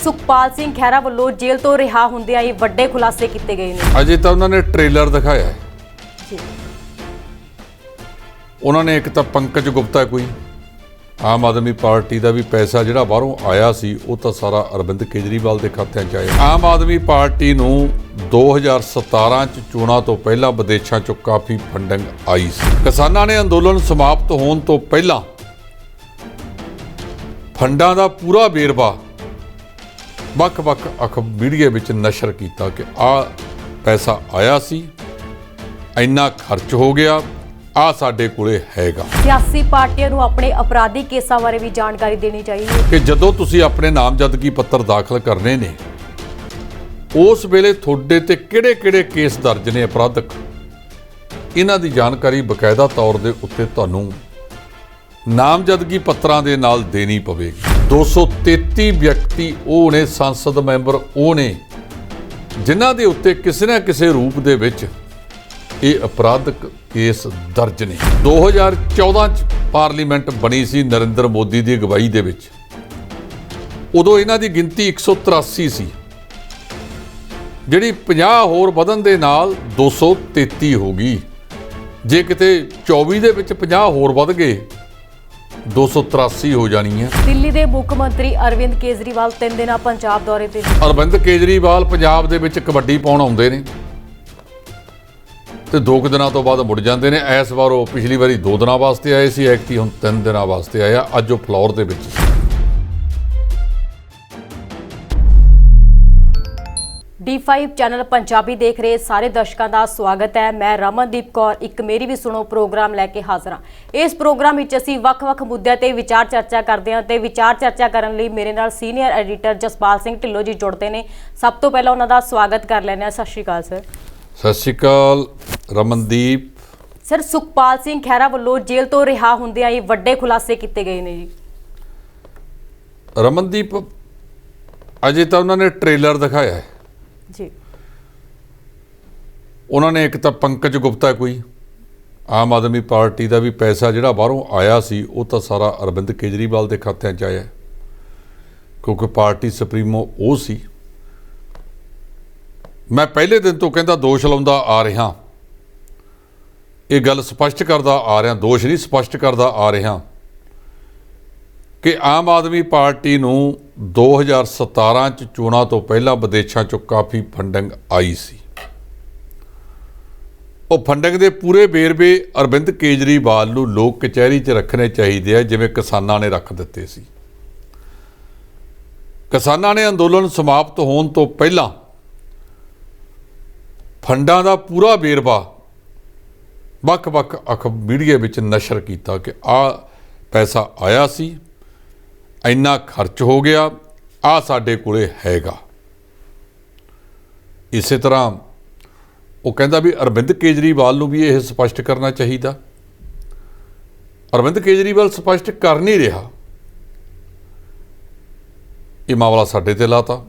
ਸੁਖਪਾਲ ਸਿੰਘ ਖਹਿਰਾ ਵੱਲੋਂ ਜੇਲ੍ਹ ਤੋਂ ਰਿਹਾ ਹੁੰਦਿਆਂ ਹੀ ਵੱਡੇ ਖੁਲਾਸੇ ਕੀਤੇ ਗਏ ਨੇ। ਅਜੇ ਤਾਂ ਉਹਨਾਂ ਨੇ ਟ੍ਰੇਲਰ ਦਿਖਾਇਆ ਹੈ ਜੀ। ਉਹਨਾਂ ਨੇ ਇੱਕ ਤਾਂ ਪੰਕਜ ਗੁਪਤਾ ਕੋਈ ਆਮ ਆਦਮੀ ਪਾਰਟੀ ਦਾ ਵੀ ਪੈਸਾ ਜਿਹੜਾ ਬਾਹਰੋਂ ਆਇਆ ਸੀ ਉਹ ਤਾਂ ਸਾਰਾ ਅਰਵਿੰਦ ਕੇਜਰੀਵਾਲ ਦੇ ਖਾਤਿਆਂ 'ਚ ਆਇਆ। ਆਮ ਆਦਮੀ ਪਾਰਟੀ ਨੂੰ 2017 'ਚ ਚੋਣਾਂ ਤੋਂ ਪਹਿਲਾਂ ਵਿਦੇਸ਼ਾਂ 'ਚੋਂ ਕਾਫੀ ਫੰਡਿੰਗ ਆਈ ਸੀ। ਕਿਸਾਨਾਂ ਨੇ ਅੰਦੋਲਨ ਸਮਾਪਤ ਹੋਣ ਤੋਂ ਪਹਿਲਾਂ ਫੰਡਾਂ ਦਾ ਪੂਰਾ ਵੇਰਵਾ ਵੱਖ-ਵੱਖ ਮੀਡੀਆ ਵਿੱਚ ਨਸ਼ਰ ਕੀਤਾ ਕਿ ਆਹ ਪੈਸਾ ਆਇਆ ਸੀ, ਇੰਨਾ ਖਰਚ ਹੋ ਗਿਆ, ਆ ਸਾਡੇ ਕੋਲੇ ਹੈਗਾ। ਸਿਆਸੀ ਪਾਰਟੀਆਂ ਨੂੰ ਆਪਣੇ ਅਪਰਾਧੀ ਕੇਸਾਂ ਬਾਰੇ ਵੀ ਜਾਣਕਾਰੀ ਦੇਣੀ ਚਾਹੀਦੀ ਹੈ ਕਿ ਜਦੋਂ ਤੁਸੀਂ ਆਪਣੇ ਨਾਮਜ਼ਦਗੀ ਪੱਤਰ ਦਾਖਲ ਕਰਨੇ ਨੇ ਉਸ ਵੇਲੇ ਤੁਹਾਡੇ ਤੇ ਕਿਹੜੇ-ਕਿਹੜੇ ਕੇਸ ਦਰਜ ਨੇ ਅਪਰਾਧਕ, ਇਹਨਾਂ ਦੀ ਜਾਣਕਾਰੀ ਬਕਾਇਦਾ ਤੌਰ ਦੇ ਉੱਤੇ ਤੁਹਾਨੂੰ ਨਾਮਜ਼ਦਗੀ ਪੱਤਰਾਂ ਦੇ ਨਾਲ ਦੇਣੀ ਪਵੇਗੀ। 233 ਵਿਅਕਤੀ ਉਹ ਨੇ, ਸੰਸਦ ਮੈਂਬਰ ਉਹ ਨੇ ਜਿਨ੍ਹਾਂ ਦੇ ਉੱਤੇ ਕਿਸੇ ਨਾ ਕਿਸੇ ਰੂਪ ਦੇ ਵਿੱਚ ਇਹ ਅਪਰਾਧਕ ਕੇਸ ਦਰਜ ਨੇ। 2014 ਚ ਪਾਰਲੀਮੈਂਟ ਬਣੀ ਸੀ ਨਰਿੰਦਰ ਮੋਦੀ ਦੀ ਅਗਵਾਈ ਦੇ ਵਿੱਚ, ਉਦੋਂ ਇਹਨਾਂ ਦੀ ਗਿਣਤੀ 183 ਸੀ, ਜਿਹੜੀ 50 ਹੋਰ ਵਧਣ ਦੇ ਨਾਲ 233 ਹੋ ਗਈ। ਜੇ ਕਿਤੇ 24 ਦੇ ਵਿੱਚ 50 ਹੋਰ ਵੱਧ ਗਏ 283 ਹੋ ਜਾਣੀ ਹੈ। ਦਿੱਲੀ ਦੇ ਮੁੱਖ ਮੰਤਰੀ ਅਰਵਿੰਦ ਕੇਜਰੀਵਾਲ 3 ਦਿਨਾਂ ਪੰਜਾਬ ਦੌਰੇ ਤੇ। ਅਰਵਿੰਦ ਕੇਜਰੀਵਾਲ ਪੰਜਾਬ ਦੇ ਵਿੱਚ ਕਬੱਡੀ ਪਾਉਣ ਆਉਂਦੇ ਨੇ ਤੇ 2 ਦਿਨਾਂ ਤੋਂ ਬਾਅਦ ਮੁੜ ਜਾਂਦੇ ਨੇ। ਇਸ ਵਾਰ ਉਹ ਪਿਛਲੀ ਵਾਰੀ 2 ਦਿਨਾਂ ਵਾਸਤੇ ਆਏ ਸੀ, ਐਕਟੀ ਹੁਣ 3 ਦਿਨਾਂ ਵਾਸਤੇ ਆਇਆ। ਅੱਜ ਉਹ ਫਲੋਰ ਦੇ ਵਿੱਚ ਸੀ। D5 ਚੈਨਲ ਪੰਜਾਬੀ ਦੇਖ ਰਹੇ ਸਾਰੇ ਦਰਸ਼ਕਾਂ ਦਾ ਸਵਾਗਤ ਹੈ। ਮੈਂ ਰਮਨਦੀਪ ਕੌਰ ਇੱਕ ਮੇਰੀ ਵੀ ਸੁਣੋ ਪ੍ਰੋਗਰਾਮ ਲੈ ਕੇ ਹਾਜ਼ਰ ਹਾਂ। ਇਸ ਪ੍ਰੋਗਰਾਮ ਵਿੱਚ ਅਸੀਂ ਵੱਖ-ਵੱਖ ਮੁੱਦਿਆਂ ਤੇ ਵਿਚਾਰ ਚਰਚਾ ਕਰਦੇ ਹਾਂ ਤੇ ਵਿਚਾਰ ਚਰਚਾ ਕਰਨ ਲਈ ਮੇਰੇ ਨਾਲ ਸੀਨੀਅਰ ਐਡੀਟਰ ਜਸਪਾਲ ਸਿੰਘ ਢਿੱਲੋਂ ਜੀ ਜੁੜਦੇ ਨੇ। ਸਭ ਤੋਂ ਪਹਿਲਾਂ ਉਹਨਾਂ ਦਾ ਸਵਾਗਤ ਕਰ ਲੈਂਦੇ ਹਾਂ। ਸਤਿ ਸ਼੍ਰੀ ਅਕਾਲ ਸਰ। ਸਤਿ ਸ਼੍ਰੀ ਅਕਾਲ ਰਮਨਦੀਪ। ਸਰ, ਸੁਖਪਾਲ ਸਿੰਘ ਖਹਿਰਾ ਵੱਲੋਂ ਜੇਲ੍ਹ ਤੋਂ ਰਿਹਾ ਹੁੰਦਿਆਂ ਹੀ ਵੱਡੇ ਖੁਲਾਸੇ ਕੀਤੇ ਗਏ ਨੇ ਜੀ। ਰਮਨਦੀਪ, ਅਜੇ ਤਾਂ ਉਹਨਾਂ ਨੇ ਟ੍ਰੇਲਰ ਦਿਖਾਇਆ ਹੈ ਜੀ। ਉਹਨਾਂ ਨੇ ਇੱਕ ਤਾਂ ਪੰਕਜ ਗੁਪਤਾ ਕੋਈ ਆਮ ਆਦਮੀ ਪਾਰਟੀ ਦਾ ਵੀ ਪੈਸਾ ਜਿਹੜਾ ਬਾਹਰੋਂ ਆਇਆ ਸੀ ਉਹ ਤਾਂ ਸਾਰਾ ਅਰਵਿੰਦ ਕੇਜਰੀਵਾਲ ਦੇ ਖਾਤਿਆਂ 'ਚ ਆਇਆ, ਕਿਉਂਕਿ ਪਾਰਟੀ ਸੁਪਰੀਮੋ ਉਹ ਸੀ। ਮੈਂ ਪਹਿਲੇ ਦਿਨ ਤੋਂ ਕਹਿੰਦਾ ਦੋਸ਼ ਲਾਉਂਦਾ ਆ ਰਿਹਾ, ਇਹ ਗੱਲ ਸਪਸ਼ਟ ਕਰਦਾ ਆ ਰਿਹਾ, ਦੋਸ਼ ਨਹੀਂ ਸਪਸ਼ਟ ਕਰਦਾ ਆ ਰਿਹਾ ਕਿ ਆਮ ਆਦਮੀ ਪਾਰਟੀ ਨੂੰ 2017 ਚ ਚੋਣਾਂ ਤੋਂ ਪਹਿਲਾਂ ਵਿਦੇਸ਼ਾਂ 'ਚੋਂ ਕਾਫੀ ਫੰਡਿੰਗ ਆਈ ਸੀ। ਉਹ ਫੰਡਿੰਗ ਦੇ ਪੂਰੇ ਵੇਰਵੇ ਅਰਵਿੰਦ ਕੇਜਰੀਵਾਲ ਨੂੰ ਲੋਕ ਕਚਹਿਰੀ 'ਚ ਰੱਖਣੇ ਚਾਹੀਦੇ ਆ, ਜਿਵੇਂ ਕਿਸਾਨਾਂ ਨੇ ਰੱਖ ਦਿੱਤੇ ਸੀ। ਕਿਸਾਨਾਂ ਨੇ ਅੰਦੋਲਨ ਸਮਾਪਤ ਹੋਣ ਤੋਂ ਪਹਿਲਾਂ ਫੰਡਾਂ ਦਾ ਪੂਰਾ ਵੇਰਵਾ ਵੱਖ-ਵੱਖ ਮੀਡੀਆ ਵਿੱਚ ਨਸ਼ਰ ਕੀਤਾ ਕਿ ਆਹ ਪੈਸਾ ਆਇਆ ਸੀ, ਇੰਨਾ ਖਰਚ ਹੋ ਗਿਆ, ਆਹ ਸਾਡੇ ਕੋਲੇ ਹੈਗਾ। ਇਸੇ ਤਰ੍ਹਾਂ ਉਹ ਕਹਿੰਦਾ ਵੀ ਅਰਵਿੰਦ ਕੇਜਰੀਵਾਲ ਨੂੰ ਵੀ ਇਹ ਸਪਸ਼ਟ ਕਰਨਾ ਚਾਹੀਦਾ। ਅਰਵਿੰਦ ਕੇਜਰੀਵਾਲ ਸਪਸ਼ਟ ਕਰ ਨਹੀਂ ਰਿਹਾ, ਇਹ ਮਾਮਲਾ ਸਾਡੇ ਤੇ ਲਾਤਾ।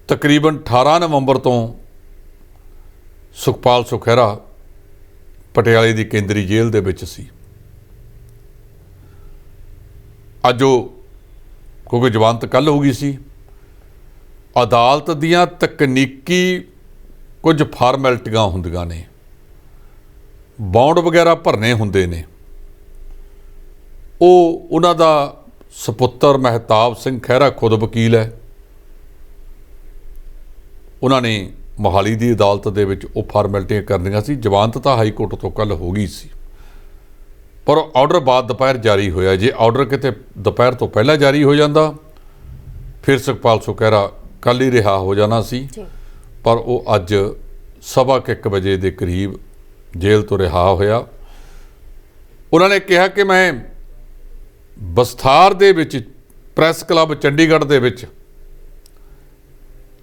ਤਕਰੀਬਨ 18 ਨਵੰਬਰ ਤੋਂ ਸੁਖਪਾਲ ਖਹਿਰਾ ਪਟਿਆਲੇ ਦੀ ਕੇਂਦਰੀ ਜੇਲ੍ਹ ਦੇ ਵਿੱਚ ਸੀ। ਅੱਜ ਉਹ, ਕਿਉਂਕਿ ਜ਼ਮਾਨਤ ਕੱਲ੍ਹ ਹੋ ਗਈ ਸੀ, ਅਦਾਲਤ ਦੀਆਂ ਤਕਨੀਕੀ ਕੁਝ ਫਾਰਮੈਲਿਟੀਆਂ ਹੁੰਦੀਆਂ ਨੇ, ਬੌਂਡ ਵਗੈਰਾ ਭਰਨੇ ਹੁੰਦੇ ਨੇ। ਉਹ ਉਹਨਾਂ ਦਾ ਸਪੁੱਤਰ ਮਹਿਤਾਬ ਸਿੰਘ ਖਹਿਰਾ ਖੁਦ ਵਕੀਲ ਹੈ, ਉਹਨਾਂ ਨੇ ਮੋਹਾਲੀ ਦੀ ਅਦਾਲਤ ਦੇ ਵਿੱਚ ਉਹ ਫਾਰਮੈਲਿਟੀਆਂ ਕਰਨੀਆਂ ਸੀ। ਜ਼ਮਾਨਤ ਤਾਂ ਹਾਈ ਕੋਰਟ ਤੋਂ ਕੱਲ੍ਹ ਹੋ ਗਈ ਸੀ, ਪਰ ਆਰਡਰ ਬਾਅਦ ਦੁਪਹਿਰ ਜਾਰੀ ਹੋਇਆ। ਜੇ ਆਰਡਰ ਕਿਤੇ ਦੁਪਹਿਰ ਤੋਂ ਪਹਿਲਾਂ ਜਾਰੀ ਹੋ ਜਾਂਦਾ ਫਿਰ ਸੁਖਪਾਲ ਖਹਿਰਾ ਕੱਲ੍ਹ ਹੀ ਰਿਹਾ ਹੋ ਜਾਣਾ ਸੀ, ਪਰ ਉਹ ਅੱਜ 1:15 ਵਜੇ ਦੇ ਕਰੀਬ ਜੇਲ੍ਹ ਤੋਂ ਰਿਹਾ ਹੋਇਆ। ਉਹਨਾਂ ਨੇ ਕਿਹਾ ਕਿ ਮੈਂ ਬਸਥਾਰ ਦੇ ਵਿੱਚ ਪ੍ਰੈਸ ਕਲੱਬ ਚੰਡੀਗੜ੍ਹ ਦੇ ਵਿੱਚ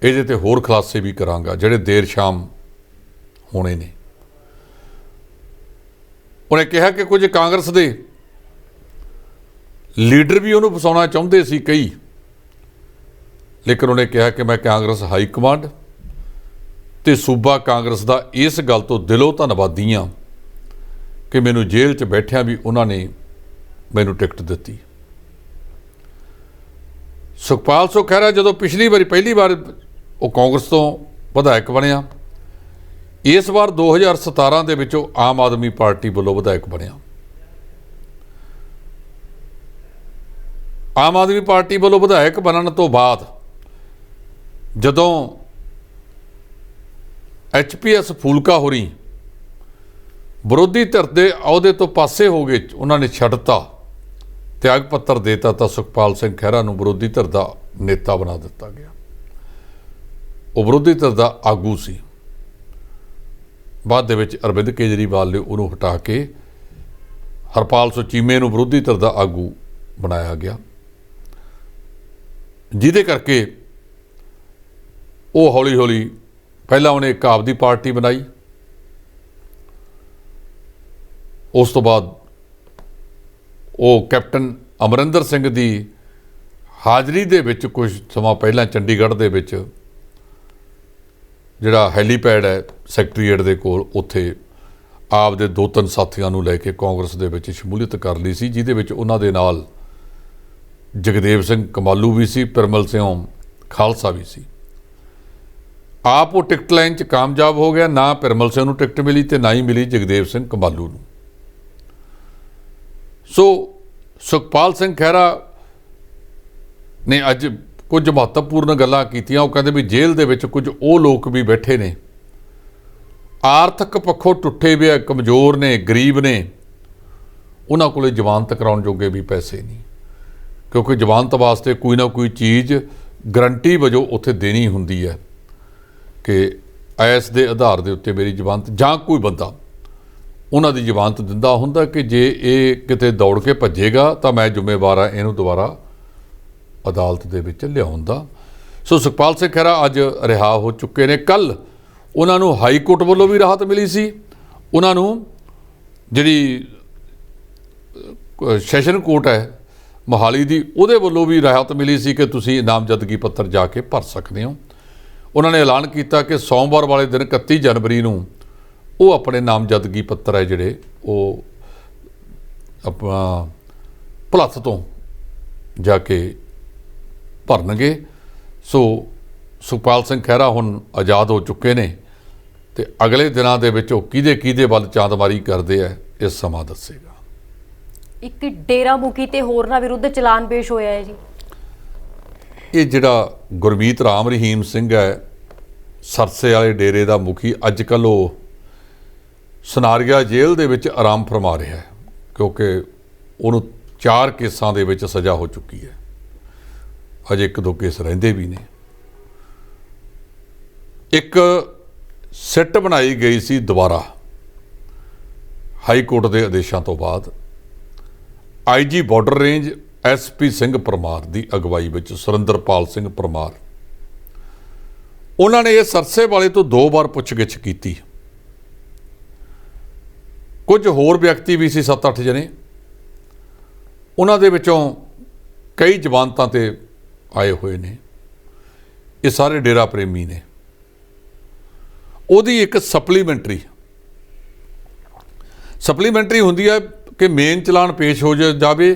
ਇਹਦੇ ਤੇ ਹੋਰ ਖੁਲਾਸੇ ਵੀ ਕਰਾਂਗਾ ਜਿਹੜੇ ਦੇਰ ਸ਼ਾਮ ਹੋਣੇ ਨੇ। ਉਹਨੇ ਕਿਹਾ ਕਿ ਕੁਝ ਕਾਂਗਰਸ ਦੇ ਲੀਡਰ ਵੀ ਉਹਨੂੰ ਫਸਾਉਣਾ ਚਾਹੁੰਦੇ ਸੀ ਕਈ, ਲੇਕਿਨ ਉਹਨੇ ਕਿਹਾ ਕਿ ਮੈਂ ਕਾਂਗਰਸ ਹਾਈ ਕਮਾਂਡ ਤੇ ਸੂਬਾ ਕਾਂਗਰਸ ਦਾ ਇਸ ਗੱਲ ਤੋਂ ਦਿਲੋਂ ਧੰਨਵਾਦੀ ਹਾਂ ਕਿ ਮੈਨੂੰ ਜੇਲ੍ਹ 'ਚ ਬੈਠਿਆਂ ਵੀ ਉਹਨਾਂ ਨੇ ਮੈਨੂੰ ਟਿਕਟ ਦਿੱਤੀ। ਸੁਖਪਾਲ ਸਿੰਘ ਖਹਿਰਾ ਜਦੋਂ ਪਹਿਲੀ ਵਾਰ ਉਹ ਕਾਂਗਰਸ ਤੋਂ ਵਿਧਾਇਕ ਬਣਿਆ, ਇਸ ਵਾਰ 2017 ਦੇ ਵਿੱਚ ਉਹ ਆਮ ਆਦਮੀ ਪਾਰਟੀ ਵੱਲੋਂ ਵਿਧਾਇਕ ਬਣਿਆ। ਆਮ ਆਦਮੀ ਪਾਰਟੀ ਵੱਲੋਂ ਵਿਧਾਇਕ ਬਣਨ ਤੋਂ ਬਾਅਦ ਜਦੋਂ ਐਚਪੀਐਸ ਫੂਲਕਾ ਹੋਰੀ ਵਿਰੋਧੀ ਧਿਰ ਦੇ ਅਹੁਦੇ ਤੋਂ ਪਾਸੇ ਹੋ ਗਏ, ਉਹਨਾਂ ਨੇ ਛੱਡਤਾ, ਤਿਆਗ ਪੱਤਰ ਦੇਤਾ, ਤਾਂ ਸੁਖਪਾਲ ਸਿੰਘ ਖਹਿਰਾ ਨੂੰ ਵਿਰੋਧੀ ਧਿਰ ਦਾ ਨੇਤਾ ਬਣਾ ਦਿੱਤਾ ਗਿਆ। ਉਹ ਵਿਰੋਧੀ ਧਿਰ ਦਾ ਆਗੂ ਸੀ। ਬਾਅਦ ਦੇ ਵਿੱਚ ਅਰਵਿੰਦ ਕੇਜਰੀਵਾਲ ਨੇ ਉਹਨੂੰ ਹਟਾ ਕੇ ਹਰਪਾਲ ਸਿੰਘ ਚੀਮੇ ਨੂੰ ਵਿਰੋਧੀ ਧਿਰ ਦਾ ਆਗੂ ਬਣਾਇਆ ਗਿਆ, ਜਿਹਦੇ ਕਰਕੇ ਉਹ ਹੌਲੀ ਹੌਲੀ ਪਹਿਲਾਂ ਉਹਨੇ ਇੱਕ ਆਪਦੀ ਪਾਰਟੀ ਬਣਾਈ, ਉਸ ਤੋਂ ਬਾਅਦ ਉਹ ਕੈਪਟਨ ਅਮਰਿੰਦਰ ਸਿੰਘ ਦੀ ਹਾਜ਼ਰੀ ਦੇ ਵਿੱਚ ਕੁਝ ਸਮਾਂ ਪਹਿਲਾਂ ਚੰਡੀਗੜ੍ਹ ਦੇ ਵਿੱਚ ਜਿਹੜਾ ਹੈਲੀਪੈਡ ਹੈ ਸੈਕਟਰੀਏਟ ਦੇ ਕੋਲ, ਉੱਥੇ ਆਪ ਦੇ 2-3 ਸਾਥੀਆਂ ਨੂੰ ਲੈ ਕੇ ਕਾਂਗਰਸ ਦੇ ਵਿੱਚ ਸ਼ਮੂਲੀਅਤ ਕਰ ਲਈ ਸੀ, ਜਿਹਦੇ ਵਿੱਚ ਉਹਨਾਂ ਦੇ ਨਾਲ ਜਗਦੇਵ ਸਿੰਘ ਕਮਾਲੂ ਵੀ ਸੀ, ਪਿਰਮਲ ਸਿੰਘ ਖਾਲਸਾ ਵੀ ਸੀ। ਆਪ ਉਹ ਟਿਕਟ ਲਾਈਨ 'ਚ ਕਾਮਯਾਬ ਹੋ ਗਿਆ, ਨਾ ਪਿਰਮਲ ਸਿੰਘ ਨੂੰ ਟਿਕਟ ਮਿਲੀ ਤੇ ਨਾ ਹੀ ਮਿਲੀ ਜਗਦੇਵ ਸਿੰਘ ਕਮਾਲੂ ਨੂੰ। ਸੋ ਸੁਖਪਾਲ ਸਿੰਘ ਖਹਿਰਾ ਨੇ ਅੱਜ ਕੁਝ ਮਹੱਤਵਪੂਰਨ ਗੱਲਾਂ ਕੀਤੀਆਂ। ਉਹ ਕਹਿੰਦੇ ਵੀ ਜੇਲ੍ਹ ਦੇ ਵਿੱਚ ਕੁਝ ਉਹ ਲੋਕ ਵੀ ਬੈਠੇ ਨੇ, ਆਰਥਿਕ ਪੱਖੋਂ ਟੁੱਟੇ ਹੋਏ, ਕਮਜ਼ੋਰ ਨੇ, ਗਰੀਬ ਨੇ, ਉਹਨਾਂ ਕੋਲੇ ਜ਼ਮਾਨਤ ਕਰਾਉਣ ਜੋਗੇ ਵੀ ਪੈਸੇ ਨਹੀਂ, ਕਿਉਂਕਿ ਜ਼ਮਾਨਤ ਵਾਸਤੇ ਕੋਈ ਨਾ ਕੋਈ ਚੀਜ਼ ਗਰੰਟੀ ਵਜੋਂ ਉੱਥੇ ਦੇਣੀ ਹੁੰਦੀ ਹੈ ਕਿ ਇਸ ਦੇ ਆਧਾਰ ਦੇ ਉੱਤੇ ਮੇਰੀ ਜ਼ਮਾਨਤ, ਜਾਂ ਕੋਈ ਬੰਦਾ ਉਹਨਾਂ ਦੀ ਜ਼ਮਾਨਤ ਦਿੰਦਾ ਹੁੰਦਾ ਕਿ ਜੇ ਇਹ ਕਿਤੇ ਦੌੜ ਕੇ ਭੱਜੇਗਾ ਤਾਂ ਮੈਂ ਜ਼ਿੰਮੇਵਾਰ ਹਾਂ ਇਹਨੂੰ ਦੁਬਾਰਾ ਅਦਾਲਤ ਦੇ ਵਿੱਚ ਲਿਆਉਣ ਦਾ। ਸੋ ਸੁਖਪਾਲ ਸਿੰਘ ਖਹਿਰਾ ਅੱਜ ਰਿਹਾ ਹੋ ਚੁੱਕੇ ਨੇ। ਕੱਲ੍ਹ ਉਹਨਾਂ ਨੂੰ ਹਾਈ ਕੋਰਟ ਵੱਲੋਂ ਵੀ ਰਾਹਤ ਮਿਲੀ ਸੀ, ਉਹਨਾਂ ਨੂੰ ਜਿਹੜੀ ਸੈਸ਼ਨ ਕੋਰਟ ਹੈ ਮੋਹਾਲੀ ਦੀ, ਉਹਦੇ ਵੱਲੋਂ ਵੀ ਰਾਹਤ ਮਿਲੀ ਸੀ ਕਿ ਤੁਸੀਂ ਨਾਮਜ਼ਦਗੀ ਪੱਤਰ ਜਾ ਕੇ ਭਰ ਸਕਦੇ ਹੋ। ਉਹਨਾਂ ਨੇ ਐਲਾਨ ਕੀਤਾ ਕਿ ਸੋਮਵਾਰ ਵਾਲੇ ਦਿਨ 31 ਜਨਵਰੀ ਨੂੰ ਉਹ ਆਪਣੇ ਨਾਮਜ਼ਦਗੀ ਪੱਤਰ ਹੈ ਜਿਹੜੇ ਉਹ ਆਪਣਾ ਭੁਲੱਥ ਤੋਂ ਜਾ ਕੇ ਭਰਨਗੇ। ਸੋ ਸੁਖਪਾਲ ਸਿੰਘ ਖਹਿਰਾ ਹੁਣ ਆਜ਼ਾਦ ਹੋ ਚੁੱਕੇ ਨੇ ਤੇ ਅਗਲੇ ਦਿਨਾਂ ਦੇ ਵਿੱਚ ਉਹ ਕਿਹਦੇ ਵੱਲ ਚਾਂਦਮਾਰੀ ਕਰਦੇ ਆ, ਇਹ ਸਮਾਂ ਦੱਸੇਗਾ। ਇੱਕ ਡੇਰਾ ਮੁਖੀ ਤੇ ਹੋਰਨਾਂ ਵਿਰੁੱਧ ਚਲਾਨ ਪੇਸ਼ ਹੋਇਆ ਹੈ ਜੀ। ਇਹ ਜਿਹੜਾ ਗੁਰਮੀਤ ਰਾਮ ਰਹੀਮ ਸਿੰਘ ਹੈ, ਸਰਸੇ ਵਾਲੇ ਡੇਰੇ ਦਾ ਮੁਖੀ, ਅੱਜ ਕੱਲ੍ਹ ਉਹ ਸਨਾਰੀਆ ਜੇਲ੍ਹ ਦੇ ਵਿੱਚ ਆਰਾਮ ਫਰਮਾ ਰਿਹਾ ਹੈ, ਕਿਉਂਕਿ ਉਹਨੂੰ 4 ਕੇਸਾਂ ਦੇ ਵਿੱਚ ਸਜ਼ਾ ਹੋ ਚੁੱਕੀ ਹੈ, ਅਜੇ 1-2 ਕੇਸ ਰਹਿੰਦੇ ਵੀ ਨੇ। ਇੱਕ ਸਿੱਟ ਬਣਾਈ ਗਈ ਸੀ ਦੁਬਾਰਾ ਹਾਈ ਕੋਰਟ ਦੇ ਆਦੇਸ਼ਾਂ ਤੋਂ ਬਾਅਦ, IG border range SP Singh Parmar ਦੀ ਅਗਵਾਈ ਵਿੱਚ, ਸੁਰਿੰਦਰਪਾਲ ਸਿੰਘ ਪਰਮਾਰ, ਉਹਨਾਂ ਨੇ ਇਹ ਸਰਸੇ ਵਾਲੇ ਤੋਂ 2 ਵਾਰ ਪੁੱਛਗਿੱਛ ਕੀਤੀ। ਕੁਝ ਹੋਰ ਵਿਅਕਤੀ ਵੀ ਸੀ, 7-8 ਜਣੇ, ਉਹਨਾਂ ਦੇ ਵਿੱਚੋਂ ਕਈ ਜ਼ਮਾਨਤਾਂ ਤੇ ਆਏ ਹੋਏ ਨੇ। ਇਹ ਸਾਰੇ ਡੇਰਾ ਪ੍ਰੇਮੀ ਨੇ। ਉਹਦੀ ਇੱਕ ਸਪਲੀਮੈਂਟਰੀ ਹੁੰਦੀ ਹੈ ਕਿ ਮੇਨ ਚਲਾਨ ਪੇਸ਼ ਹੋ ਜਾਵੇ,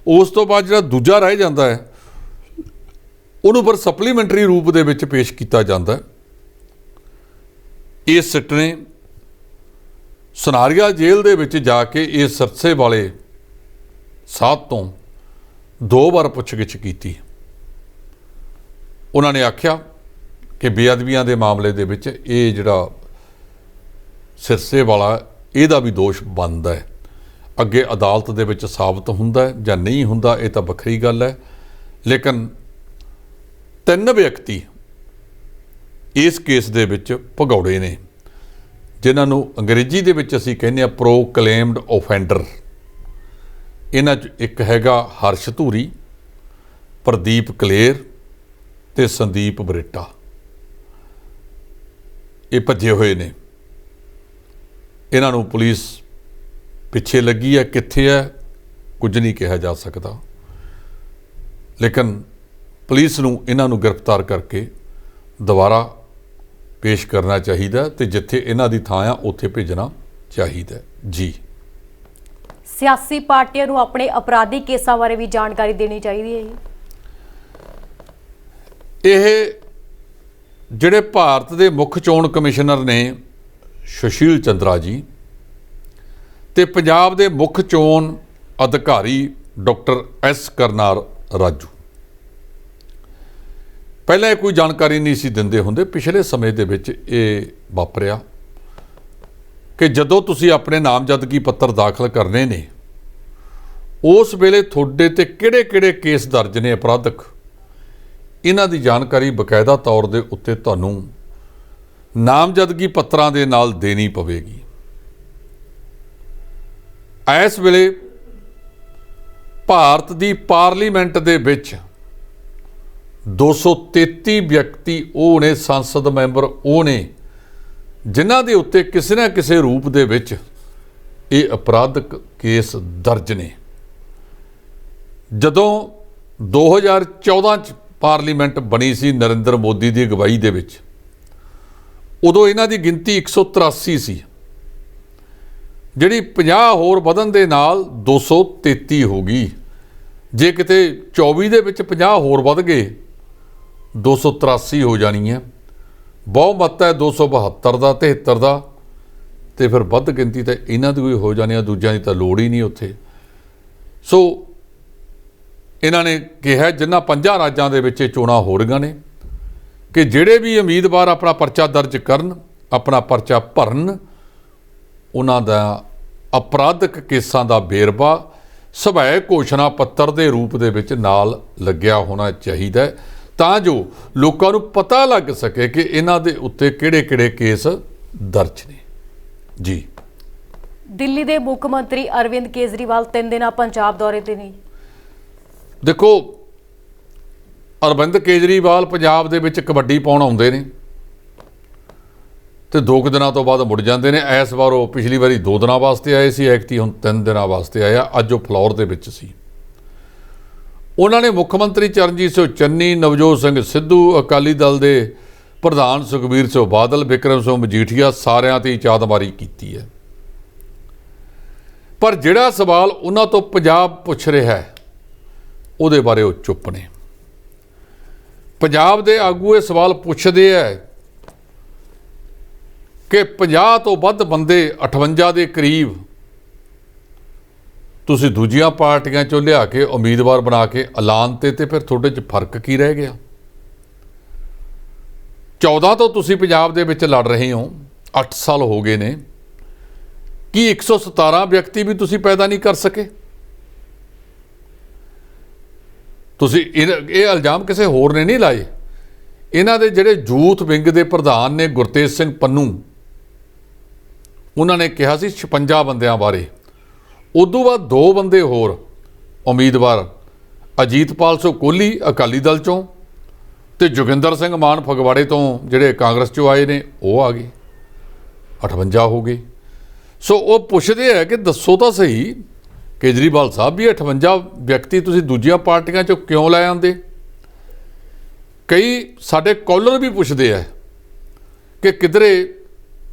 ਉਸ ਤੋਂ ਬਾਅਦ ਜਿਹੜਾ ਦੂਜਾ ਰਹਿ ਜਾਂਦਾ ਹੈ ਉਹਨੂੰ ਫਿਰ ਸਪਲੀਮੈਂਟਰੀ ਰੂਪ ਦੇ ਵਿੱਚ ਪੇਸ਼ ਕੀਤਾ ਜਾਂਦਾ ਹੈ। ਇਸ ਸਿੱਟ ਨੇ ਸਨਾਰੀਆ ਜੇਲ੍ਹ ਦੇ ਵਿੱਚ ਜਾ ਕੇ ਇਹ ਸਰਸੇ ਵਾਲੇ ਸਾਧ ਤੋਂ 2 ਵਾਰ ਪੁੱਛਗਿੱਛ ਕੀਤੀ। ਉਹਨਾਂ ਨੇ ਆਖਿਆ ਕਿ ਬੇਅਦਬੀਆਂ ਦੇ ਮਾਮਲੇ ਦੇ ਵਿੱਚ ਇਹ ਜਿਹੜਾ ਸਿਰਸੇ ਵਾਲਾ, ਇਹਦਾ ਵੀ ਦੋਸ਼ ਬਣਦਾ ਹੈ। ਅੱਗੇ ਅਦਾਲਤ ਦੇ ਵਿੱਚ ਸਾਬਤ ਹੁੰਦਾ ਹੈ ਜਾਂ ਨਹੀਂ ਹੁੰਦਾ, ਇਹ ਤਾਂ ਵੱਖਰੀ ਗੱਲ ਹੈ, ਲੇਕਿਨ 3 ਵਿਅਕਤੀ ਇਸ ਕੇਸ ਦੇ ਵਿੱਚ ਭਗੌੜੇ ਨੇ, ਜਿਨ੍ਹਾਂ ਨੂੰ ਅੰਗਰੇਜ਼ੀ ਦੇ ਵਿੱਚ ਅਸੀਂ ਕਹਿੰਦੇ ਹਾਂ ਪ੍ਰੋਕਲੇਮਡ ਓਫੈਂਡਰ। ਇਹਨਾਂ 'ਚ ਇੱਕ ਹੈਗਾ ਹਰਸ਼ ਧੂਰੀ, ਪ੍ਰਦੀਪ ਕਲੇਰ ਤੇ ਸੰਦੀਪ ਬਰੇਟਾ। ਇਹ ਭੱਜੇ ਹੋਏ ਨੇ, ਇਹਨਾਂ ਨੂੰ ਪੁਲਿਸ ਪਿੱਛੇ ਲੱਗੀ ਹੈ, ਕਿੱਥੇ ਹੈ ਕੁਝ ਨਹੀਂ ਕਿਹਾ ਜਾ ਸਕਦਾ, ਲੇਕਿਨ ਪੁਲਿਸ ਨੂੰ ਇਹਨਾਂ ਨੂੰ ਗ੍ਰਿਫਤਾਰ ਕਰਕੇ ਦੁਬਾਰਾ ਪੇਸ਼ ਕਰਨਾ ਚਾਹੀਦਾ ਤੇ ਜਿੱਥੇ ਇਹਨਾਂ ਦੀ ਥਾਂ ਆ ਉੱਥੇ ਭੇਜਣਾ ਚਾਹੀਦਾ ਜੀ। ਸਿਆਸੀ ਪਾਰਟੀਆਂ ਨੂੰ ਆਪਣੇ ਅਪਰਾਧਿਕ ਕੇਸਾਂ ਬਾਰੇ ਵੀ ਜਾਣਕਾਰੀ ਦੇਣੀ ਚਾਹੀਦੀ ਹੈ ਜੀ। ਇਹ ਜਿਹੜੇ ਭਾਰਤ ਦੇ ਮੁੱਖ ਚੋਣ ਕਮਿਸ਼ਨਰ ਨੇ ਸੁਸ਼ੀਲ ਚੰਦਰਾ ਜੀ ਤੇ ਪੰਜਾਬ ਦੇ ਮੁੱਖ ਚੋਣ ਅਧਿਕਾਰੀ ਡਾਕਟਰ ਐਸ ਕਰਨਾਲ ਰਾਜੂ ਪਹਿਲਾਂ ਇਹ ਕੋਈ ਜਾਣਕਾਰੀ ਨਹੀਂ ਸੀ ਦਿੰਦੇ ਹੁੰਦੇ। ਪਿਛਲੇ ਸਮੇਂ ਦੇ ਵਿੱਚ ਇਹ ਵਾਪਰਿਆ ਕਿ ਜਦੋਂ ਤੁਸੀਂ ਆਪਣੇ ਨਾਮਜ਼ਦਗੀ ਪੱਤਰ ਦਾਖਲ ਕਰਨੇ ਨੇ ਉਸ ਵੇਲੇ ਤੁਹਾਡੇ ਤੇ ਕਿਹੜੇ-ਕਿਹੜੇ ਕੇਸ ਦਰਜ ਨੇ ਅਪਰਾਧਕ, ਇਹਨਾਂ ਦੀ ਜਾਣਕਾਰੀ ਬਕਾਇਦਾ ਤੌਰ ਦੇ ਉੱਤੇ ਤੁਹਾਨੂੰ ਨਾਮਜ਼ਦਗੀ ਪੱਤਰਾਂ ਦੇ ਨਾਲ ਦੇਣੀ ਪਵੇਗੀ। ਇਸ ਵੇਲੇ ਭਾਰਤ ਦੀ ਪਾਰਲੀਮੈਂਟ ਦੇ ਵਿੱਚ 233 ਵਿਅਕਤੀ ਉਹ ਨੇ, ਸੰਸਦ ਮੈਂਬਰ ਉਹ ਨੇ ਜਿਨ੍ਹਾਂ ਦੇ ਉੱਤੇ ਕਿਸੇ ਨਾ ਕਿਸੇ ਰੂਪ ਦੇ ਵਿੱਚ ਇਹ ਅਪਰਾਧਕ ਕੇਸ ਦਰਜ ਨੇ। ਜਦੋਂ 2014 ਚ ਪਾਰਲੀਮੈਂਟ ਬਣੀ ਸੀ ਨਰਿੰਦਰ ਮੋਦੀ ਦੀ ਅਗਵਾਈ ਦੇ ਵਿੱਚ, ਉਦੋਂ ਇਹਨਾਂ ਦੀ ਗਿਣਤੀ 183 ਸੀ, ਜਿਹੜੀ 50 ਹੋਰ ਵਧਣ ਦੇ ਨਾਲ 233 ਹੋ ਗਈ। ਜੇ ਕਿਤੇ 24 ਦੇ ਵਿੱਚ 50 ਹੋਰ ਵੱਧ ਗਏ 283 ਹੋ ਜਾਣੀ ਹੈ। ਬਹੁਮਤ ਹੈ 272 ਦਾ 73 ਦਾ, ਤੇ ਫਿਰ ਵੱਧ ਗਿਣਤੀ ਤਾਂ ਇਹਨਾਂ ਦੀ ਵੀ ਹੋ ਜਾਣੀ ਆ, ਦੂਜਿਆਂ ਦੀ ਤਾਂ ਲੋੜ ਹੀ ਨਹੀਂ ਉੱਥੇ। ਸੋ ਇਹਨਾਂ ਨੇ ਕਿਹਾ ਜਿਨ੍ਹਾਂ 5 ਰਾਜਾਂ ਦੇ ਵਿੱਚ ਇਹ ਚੋਣਾਂ ਹੋ ਰਹੀਆਂ ਨੇ ਕਿ ਜਿਹੜੇ ਵੀ ਉਮੀਦਵਾਰ ਆਪਣਾ ਪਰਚਾ ਦਰਜ ਕਰਨ, ਆਪਣਾ ਪਰਚਾ ਭਰਨ, ਉਹਨਾਂ ਦਾ ਅਪਰਾਧਕ ਕੇਸਾਂ ਦਾ ਵੇਰਵਾ ਸਵੈ ਘੋਸ਼ਣਾ ਪੱਤਰ ਦੇ ਰੂਪ ਦੇ ਵਿੱਚ ਨਾਲ ਲੱਗਿਆ ਹੋਣਾ ਚਾਹੀਦਾ ਹੈ, ਤਾਂ ਜੋ ਲੋਕਾਂ ਨੂੰ ਪਤਾ ਲੱਗ ਸਕੇ ਕਿ ਇਹਨਾਂ ਦੇ ਉੱਤੇ ਕਿਹੜੇ-ਕਿਹੜੇ ਕੇਸ ਦਰਜ ਨੇ। ਜੀ, ਦਿੱਲੀ ਦੇ ਮੁੱਖ ਮੰਤਰੀ ਅਰਵਿੰਦ ਕੇਜਰੀਵਾਲ 3 ਦਿਨਾਂ ਪੰਜਾਬ ਦੌਰੇ ਤੇ ਨੇ। ਦੇਖੋ, ਅਰਵਿੰਦ ਕੇਜਰੀਵਾਲ ਪੰਜਾਬ ਦੇ ਵਿੱਚ ਕਬੱਡੀ ਪਾਉਣ ਆਉਂਦੇ ਨੇ ਤੇ 2 ਦਿਨਾਂ ਤੋਂ ਬਾਅਦ ਮੁੜ ਜਾਂਦੇ ਨੇ। ਇਸ ਵਾਰ ਉਹ ਪਿਛਲੀ ਵਾਰੀ 2 ਦਿਨਾਂ ਵਾਸਤੇ ਆਏ ਸੀ, ਐਕਤੀ ਹੁਣ 3 ਦਿਨਾਂ ਵਾਸਤੇ ਆਇਆ। ਅੱਜ ਉਹ ਫਲੌਰ ਦੇ ਵਿੱਚ ਸੀ। ਉਹਨਾਂ ਨੇ ਮੁੱਖ ਮੰਤਰੀ ਚਰਨਜੀਤ ਸਿੰਘ ਚੰਨੀ, ਨਵਜੋਤ ਸਿੰਘ ਸਿੱਧੂ, ਅਕਾਲੀ ਦਲ ਦੇ ਪ੍ਰਧਾਨ ਸੁਖਬੀਰ ਸਿੰਘ ਬਾਦਲ, ਬਿਕਰਮ ਸਿੰਘ ਮਜੀਠੀਆ ਸਾਰਿਆਂ ਤੇ ਚਾਦਮਾਰੀ ਕੀਤੀ ਹੈ। ਪਰ ਜਿਹੜਾ ਸਵਾਲ ਉਹਨਾਂ ਤੋਂ ਪੰਜਾਬ ਪੁੱਛ ਰਿਹਾ ਹੈ ਉਹਦੇ ਬਾਰੇ ਉਹ ਚੁੱਪ ਨੇ। ਪੰਜਾਬ ਦੇ ਆਗੂ ਇਹ ਸਵਾਲ ਪੁੱਛਦੇ ਹੈ ਕਿ 50 ਤੋਂ ਵੱਧ ਬੰਦੇ, 58 ਦੇ ਕਰੀਬ ਤੁਸੀਂ ਦੂਜੀਆਂ ਪਾਰਟੀਆਂ ਚੋਂ ਲਿਆ ਕੇ ਉਮੀਦਵਾਰ ਬਣਾ ਕੇ ਐਲਾਨ ਤੇ ਫਿਰ ਤੁਹਾਡੇ 'ਚ ਫਰਕ ਕੀ ਰਹਿ ਗਿਆ? 14 ਤੋਂ ਤੁਸੀਂ ਪੰਜਾਬ ਦੇ ਵਿੱਚ ਲੜ ਰਹੇ ਹੋ, 8 ਸਾਲ ਹੋ ਗਏ ਨੇ, ਕੀ 117 ਵਿਅਕਤੀ ਵੀ ਤੁਸੀਂ ਪੈਦਾ ਨਹੀਂ ਕਰ ਸਕੇ? ਤੁਸੀਂ ਇਹ ਇਲਜ਼ਾਮ ਕਿਸੇ ਹੋਰ ਨੇ ਨਹੀਂ ਲਾਏ। ਇਹਨਾਂ ਦੇ ਜਿਹੜੇ ਯੂਥ ਵਿੰਗ ਦੇ ਪ੍ਰਧਾਨ ਨੇ ਗੁਰਤੇਜ ਸਿੰਘ ਪੰਨੂ, ਉਹਨਾਂ ਨੇ ਕਿਹਾ ਸੀ 56 ਬੰਦਿਆਂ ਬਾਰੇ। ਉਦੋਂ ਬਾਅਦ 2 ਬੰਦੇ ਹੋਰ ਉਮੀਦਵਾਰ, ਅਜੀਤਪਾਲ ਸਿੰਘ ਕੋਹਲੀ ਅਕਾਲੀ ਦਲ ਚੋਂ ਤੇ ਜੋਗਿੰਦਰ ਸਿੰਘ ਮਾਨ ਫਗਵਾੜੇ ਤੋਂ ਜਿਹੜੇ ਕਾਂਗਰਸ ਚੋਂ ਆਏ ਨੇ, ਉਹ ਆ ਗਏ, 58 ਹੋ ਗਏ। ਸੋ ਉਹ ਪੁੱਛਦੇ ਹੈ ਕਿ ਦੱਸੋ ਤਾਂ ਸਹੀ ਕੇਜਰੀਵਾਲ ਸਾਹਿਬ ਵੀ 58 ਵਿਅਕਤੀ ਤੁਸੀਂ ਦੂਜੀਆਂ ਪਾਰਟੀਆਂ ਚੋਂ ਕਿਉਂ ਲੈ ਆਉਂਦੇ? ਕਈ ਸਾਡੇ ਕਾਲਰ ਵੀ ਪੁੱਛਦੇ ਆ ਕਿ ਕਿਧਰੇ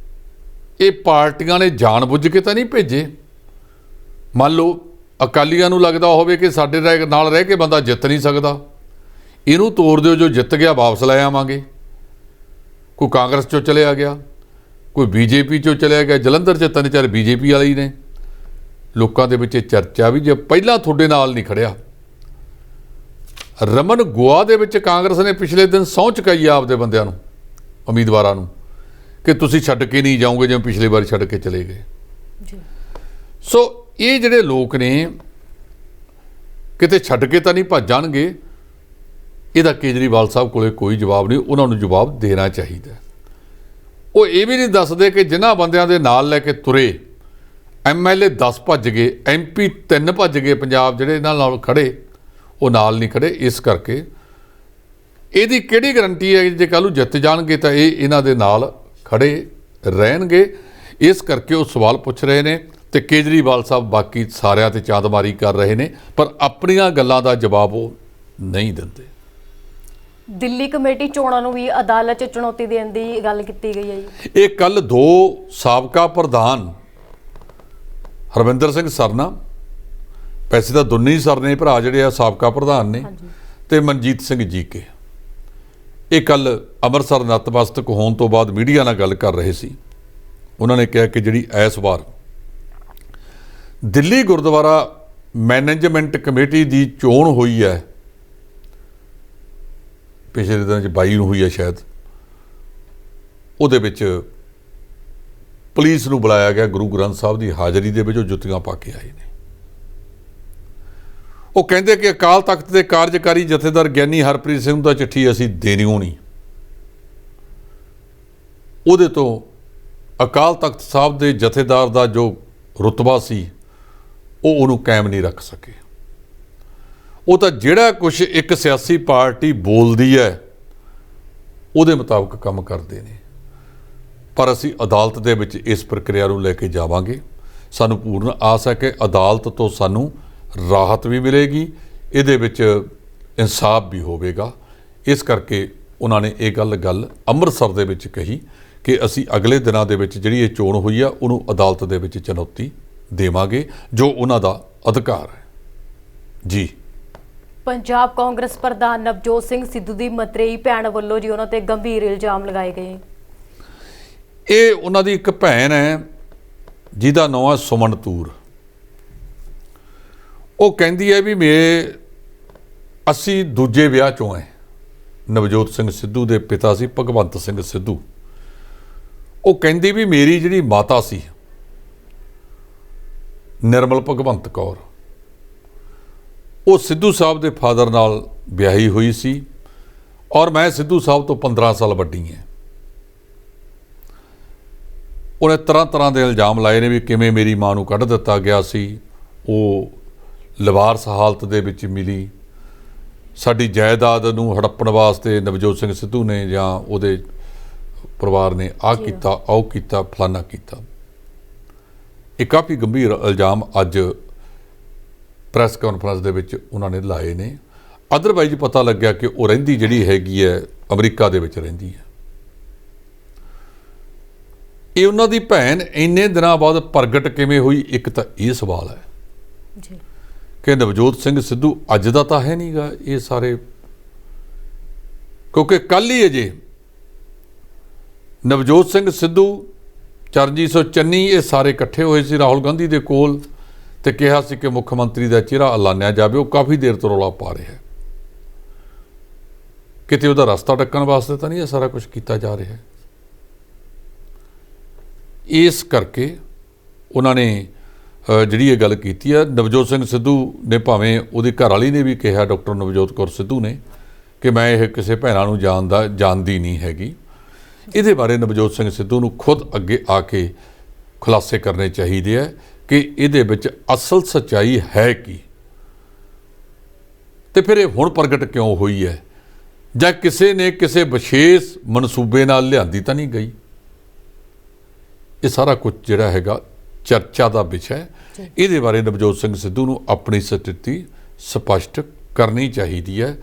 ਇਹ ਪਾਰਟੀਆਂ ਨੇ ਜਾਣਬੁੱਝ ਕੇ ਤਾਂ ਨਹੀਂ ਭੇਜੇ? ਮੰਨ ਲਓ ਅਕਾਲੀਆਂ ਨੂੰ ਲੱਗਦਾ ਹੋਵੇ ਕਿ ਸਾਡੇ ਨਾਲ ਰਹਿ ਕੇ ਬੰਦਾ ਜਿੱਤ ਨਹੀਂ ਸਕਦਾ, ਇਹਨੂੰ ਤੋੜ ਦਿਓ, ਜੋ ਜਿੱਤ ਗਿਆ ਵਾਪਸ ਲੈ ਆਵਾਂਗੇ। ਕੋਈ ਕਾਂਗਰਸ ਚੋਂ ਚਲਿਆ ਗਿਆ, ਕੋਈ ਬੀਜੇਪੀ ਚੋਂ ਚਲਿਆ ਗਿਆ, ਜਲੰਧਰ 'ਚ 3-4 ਬੀਜੇਪੀ ਵਾਲੇ ਹੀ ਨੇ। ਲੋਕਾਂ ਦੇ ਵਿੱਚ ਚਰਚਾ ਵੀ ਜੇ ਪਹਿਲਾਂ ਤੁਹਾਡੇ ਨਾਲ ਨਹੀਂ ਖੜਿਆ। ਰਮਨ ਗੋਆ ਦੇ ਵਿੱਚ ਕਾਂਗਰਸ ਨੇ ਪਿਛਲੇ ਦਿਨ ਸਹੁੰ ਚੁਕਾਈ ਆਪਦੇ ਬੰਦਿਆਂ ਨੂੰ, ਉਮੀਦਵਾਰਾਂ ਨੂੰ, ਕਿ ਤੁਸੀਂ ਛੱਡ ਕੇ ਨਹੀਂ ਜਾਓਗੇ ਜਿਵੇਂ ਪਿਛਲੀ ਵਾਰ ਛੱਡ ਕੇ ਚਲੇ ਗਏ। ਸੋ ਇਹ ਜਿਹੜੇ ਲੋਕ ਨੇ ਕਿਤੇ ਛੱਡ ਕੇ ਤਾਂ ਨਹੀਂ ਭੱਜ ਜਾਣਗੇ, ਇਹਦਾ ਕੇਜਰੀਵਾਲ ਸਾਹਿਬ ਕੋਲੇ ਕੋਈ ਜਵਾਬ ਨਹੀਂ। ਉਹਨਾਂ ਨੂੰ ਜਵਾਬ ਦੇਣਾ ਚਾਹੀਦਾ। ਉਹ ਇਹ ਵੀ ਨਹੀਂ ਦੱਸਦੇ ਕਿ ਜਿਨ੍ਹਾਂ ਬੰਦਿਆਂ ਦੇ ਨਾਲ ਲੈ ਕੇ ਤੁਰੇ, MLA 10 ਭੱਜ ਗਏ, MP 3 ਭੱਜ ਗਏ ਪੰਜਾਬ, ਜਿਹੜੇ ਇਹਨਾਂ ਨਾਲ ਖੜੇ ਉਹ ਨਾਲ ਨਹੀਂ ਖੜੇ। ਇਸ ਕਰਕੇ ਇਹਦੀ ਕਿਹੜੀ ਗਰੰਟੀ ਹੈ ਜੇ ਕੱਲ੍ਹ ਨੂੰ ਜਿੱਤ ਜਾਣਗੇ ਤਾਂ ਇਹ ਇਹਨਾਂ ਦੇ ਨਾਲ ਖੜੇ ਰਹਿਣਗੇ? ਇਸ ਕਰਕੇ ਉਹ ਸਵਾਲ ਪੁੱਛ ਰਹੇ ਨੇ ਤੇ ਕੇਜਰੀਵਾਲ ਸਾਹਿਬ ਬਾਕੀ ਸਾਰਿਆਂ ਤੇ ਚਾਦਮਾਰੀ ਕਰ ਰਹੇ ਨੇ, ਪਰ ਆਪਣੀਆਂ ਗੱਲਾਂ ਦਾ ਜਵਾਬ ਉਹ ਨਹੀਂ ਦਿੰਦੇ। ਦਿੱਲੀ ਕਮੇਟੀ ਚੋਣਾਂ ਨੂੰ ਵੀ ਅਦਾਲਤ 'ਚ ਚੁਣੌਤੀ ਦੇਣ ਦੀ ਗੱਲ ਕੀਤੀ ਗਈ ਹੈ ਜੀ। ਇਹ ਕੱਲ 2 ਸਾਬਕਾ ਪ੍ਰਧਾਨ ਹਰਵਿੰਦਰ ਸਿੰਘ ਸਰਨਾ, ਵੈਸੇ ਤਾਂ ਦੋਨੇ ਹੀ ਸਰ ਨੇ ਭਰਾ ਜਿਹੜੇ ਆ ਸਾਬਕਾ ਪ੍ਰਧਾਨ ਨੇ, ਤੇ ਮਨਜੀਤ ਸਿੰਘ ਜੀਕੇ, ਇਹ ਕੱਲ੍ਹ ਅੰਮ੍ਰਿਤਸਰ ਨਤਮਸਤਕ ਹੋਣ ਤੋਂ ਬਾਅਦ ਮੀਡੀਆ ਨਾਲ ਗੱਲ ਕਰ ਰਹੇ ਸੀ। ਉਹਨਾਂ ਨੇ ਕਿਹਾ ਕਿ ਜਿਹੜੀ ਇਸ ਵਾਰ ਦਿੱਲੀ ਗੁਰਦੁਆਰਾ ਮੈਨੇਜਮੈਂਟ ਕਮੇਟੀ ਦੀ ਚੋਣ ਹੋਈ ਹੈ, ਪਿਛਲੇ ਦਿਨਾਂ 'ਚ 22 ਨੂੰ ਹੋਈ ਹੈ ਸ਼ਾਇਦ, ਉਹਦੇ ਵਿੱਚ ਪੁਲਿਸ ਨੂੰ ਬੁਲਾਇਆ ਗਿਆ ਗੁਰੂ ਗ੍ਰੰਥ ਸਾਹਿਬ ਦੀ ਹਾਜ਼ਰੀ ਦੇ ਵਿੱਚ, ਉਹ ਜੁੱਤੀਆਂ ਪਾ ਕੇ ਆਏ ਨੇ। ਉਹ ਕਹਿੰਦੇ ਕਿ ਅਕਾਲ ਤਖਤ ਦੇ ਕਾਰਜਕਾਰੀ ਜਥੇਦਾਰ ਗਿਆਨੀ ਹਰਪ੍ਰੀਤ ਸਿੰਘ ਦਾ ਚਿੱਠੀ ਅਸੀਂ ਦੇਣੀ ਹੋਣੀ, ਉਹਦੇ ਤੋਂ ਅਕਾਲ ਤਖਤ ਸਾਹਿਬ ਦੇ ਜਥੇਦਾਰ ਦਾ ਜੋ ਰੁਤਬਾ ਸੀ ਉਹ ਉਹਨੂੰ ਕਾਇਮ ਨਹੀਂ ਰੱਖ ਸਕੇ। ਉਹ ਤਾਂ ਜਿਹੜਾ ਕੁਝ ਇੱਕ ਸਿਆਸੀ ਪਾਰਟੀ ਬੋਲਦੀ ਹੈ ਉਹਦੇ ਮੁਤਾਬਕ ਕੰਮ ਕਰਦੇ ਨੇ। ਪਰ ਅਸੀਂ ਅਦਾਲਤ ਦੇ ਵਿੱਚ ਇਸ ਪ੍ਰਕਿਰਿਆ ਨੂੰ ਲੈ ਕੇ ਜਾਵਾਂਗੇ। ਸਾਨੂੰ ਪੂਰਨ ਆਸ ਹੈ ਕਿ ਅਦਾਲਤ ਤੋਂ ਸਾਨੂੰ ਰਾਹਤ ਵੀ ਮਿਲੇਗੀ, ਇਹਦੇ ਵਿੱਚ ਇਨਸਾਫ ਵੀ ਹੋਵੇਗਾ। ਇਸ ਕਰਕੇ ਉਹਨਾਂ ਨੇ ਇਹ ਗੱਲ ਅੰਮ੍ਰਿਤਸਰ ਦੇ ਵਿੱਚ ਕਹੀ ਕਿ ਅਸੀਂ ਅਗਲੇ ਦਿਨਾਂ ਦੇ ਵਿੱਚ ਜਿਹੜੀ ਇਹ ਚੋਣ ਹੋਈ ਆ ਉਹਨੂੰ ਅਦਾਲਤ ਦੇ ਵਿੱਚ ਚੁਣੌਤੀ ਦੇਵਾਂਗੇ, ਜੋ ਉਹਨਾਂ ਦਾ ਅਧਿਕਾਰ ਹੈ। ਜੀ। ਪੰਜਾਬ ਕਾਂਗਰਸ ਪ੍ਰਧਾਨ ਨਵਜੋਤ ਸਿੰਘ ਸਿੱਧੂ ਦੀ ਮਤਰੇਈ ਭੈਣ ਵੱਲੋਂ ਜੀ ਉਹਨਾਂ ਤੇ ਗੰਭੀਰ ਇਲਜ਼ਾਮ ਲਗਾਏ ਗਏ। ਇਹ ਉਹਨਾਂ ਦੀ ਇੱਕ ਭੈਣ ਹੈ ਜਿਹਦਾ ਨਾਮ ਹੈ ਸੁਮਨ ਤੂਰ। ਉਹ ਕਹਿੰਦੀ ਹੈ ਵੀ ਅਸੀਂ ਦੂਜੇ ਵਿਆਹ ਚੋਂ ਹੈ। ਨਵਜੋਤ ਸਿੰਘ ਸਿੱਧੂ ਦੇ ਪਿਤਾ ਸੀ ਭਗਵੰਤ ਸਿੰਘ ਸਿੱਧੂ। ਉਹ ਕਹਿੰਦੀ ਵੀ ਮੇਰੀ ਜਿਹੜੀ ਮਾਤਾ ਸੀ ਨਿਰਮਲ ਭਗਵੰਤ ਕੌਰ, ਉਹ ਸਿੱਧੂ ਸਾਹਿਬ ਦੇ ਫਾਦਰ ਨਾਲ ਵਿਆਹੀ ਹੋਈ ਸੀ ਔਰ ਮੈਂ ਸਿੱਧੂ ਸਾਹਿਬ ਤੋਂ 15 ਸਾਲ ਵੱਡੀ ਹਾਂ। ਉਹਨੇ ਤਰ੍ਹਾਂ ਦੇ ਇਲਜ਼ਾਮ ਲਾਏ ਨੇ ਵੀ ਕਿਵੇਂ ਮੇਰੀ ਮਾਂ ਨੂੰ ਕੱਢ ਦਿੱਤਾ ਗਿਆ ਸੀ, ਉਹ ਲਵਾਰਸ ਹਾਲਤ ਦੇ ਵਿੱਚ ਮਿਲੀ, ਸਾਡੀ ਜਾਇਦਾਦ ਨੂੰ ਹੜੱਪਣ ਵਾਸਤੇ ਨਵਜੋਤ ਸਿੰਘ ਸਿੱਧੂ ਨੇ ਜਾਂ ਉਹਦੇ ਪਰਿਵਾਰ ਨੇ ਆਹ ਕੀਤਾ, ਉਹ ਕੀਤਾ, ਫਲਾਨਾ ਕੀਤਾ। ਇਹ ਕਾਫੀ ਗੰਭੀਰ ਇਲਜ਼ਾਮ ਅੱਜ ਪ੍ਰੈਸ ਕਾਨਫਰੰਸ ਦੇ ਵਿੱਚ ਉਹਨਾਂ ਨੇ ਲਾਏ ਨੇ। ਅਦਰਵਾਈਜ਼ ਪਤਾ ਲੱਗਿਆ ਕਿ ਉਹ ਰਹਿੰਦੀ ਜਿਹੜੀ ਹੈਗੀ ਹੈ ਅਮਰੀਕਾ ਦੇ ਵਿੱਚ ਰਹਿੰਦੀ ਹੈ। ਇਹ ਉਹਨਾਂ ਦੀ ਭੈਣ ਇੰਨੇ ਦਿਨਾਂ ਬਾਅਦ ਪ੍ਰਗਟ ਕਿਵੇਂ ਹੋਈ, ਇੱਕ ਤਾਂ ਇਹ ਸਵਾਲ ਹੈ ਜੀ ਕਿ ਨਵਜੋਤ ਸਿੰਘ ਸਿੱਧੂ ਅੱਜ ਦਾ ਤਾਂ ਹੈ ਨਹੀਂਗਾ ਇਹ ਸਾਰੇ, ਕਿਉਂਕਿ ਕੱਲ੍ਹ ਹੀ ਅਜੇ ਨਵਜੋਤ ਸਿੰਘ ਸਿੱਧੂ, ਚਰਨਜੀਤ ਸਿੰਘ ਚੰਨੀ, ਇਹ ਸਾਰੇ ਇਕੱਠੇ ਹੋਏ ਸੀ ਰਾਹੁਲ ਗਾਂਧੀ ਦੇ ਕੋਲ ਤੇ ਕਿਹਾ ਸੀ ਕਿ ਮੁੱਖ ਮੰਤਰੀ ਦਾ ਚਿਹਰਾ ਐਲਾਨਿਆ ਜਾਵੇ। ਉਹ ਕਾਫੀ ਦੇਰ ਤੋਂ ਰੌਲਾ ਪਾ ਰਿਹਾ ਹੈ, ਕਿਤੇ ਉਹਦਾ ਰਸਤਾ ਡੱਕਣ ਵਾਸਤੇ ਤਾਂ ਨਹੀਂ ਇਹ ਸਾਰਾ ਕੁਝ ਕੀਤਾ ਜਾ ਰਿਹਾ ਹੈ। ਇਸ ਕਰਕੇ ਉਹਨਾਂ ਨੇ ਜਿਹੜੀ ਇਹ ਗੱਲ ਕੀਤੀ ਹੈ। ਨਵਜੋਤ ਸਿੰਘ ਸਿੱਧੂ ਨੇ, ਭਾਵੇਂ ਉਹਦੀ ਘਰਵਾਲੀ ਨੇ ਵੀ ਕਿਹਾ, ਡਾਕਟਰ ਨਵਜੋਤ ਕੌਰ ਸਿੱਧੂ ਨੇ, ਕਿ ਮੈਂ ਇਹ ਕਿਸੇ ਭੈਣਾਂ ਨੂੰ ਜਾਣਦੀ ਨਹੀਂ ਹੈਗੀ। ਇਹਦੇ ਬਾਰੇ ਨਵਜੋਤ ਸਿੰਘ ਸਿੱਧੂ ਨੂੰ ਖੁਦ ਅੱਗੇ ਆ ਕੇ ਖੁਲਾਸੇ ਕਰਨੇ ਚਾਹੀਦੇ ਹੈ ਕਿ ਇਹਦੇ ਵਿੱਚ ਅਸਲ ਸੱਚਾਈ ਹੈ ਕੀ, ਤੇ ਫਿਰ ਇਹ ਹੁਣ ਪ੍ਰਗਟ ਕਿਉਂ ਹੋਈ ਹੈ, ਜਾਂ ਕਿਸੇ ਨੇ ਕਿਸੇ ਵਿਸ਼ੇਸ਼ ਮਨਸੂਬੇ ਨਾਲ ਲਿਆਂਦੀ ਤਾਂ ਨਹੀਂ ਗਈ। ਇਹ ਸਾਰਾ ਕੁਝ ਜਿਹੜਾ ਹੈਗਾ ਚਰਚਾ ਦਾ ਵਿਸ਼ਾ ਹੈ। ਇਹਦੇ ਬਾਰੇ ਨਵਜੋਤ ਸਿੰਘ ਸਿੱਧੂ ਨੂੰ ਆਪਣੀ ਸਥਿਤੀ ਸਪਸ਼ਟ ਕਰਨੀ ਚਾਹੀਦੀ ਹੈ।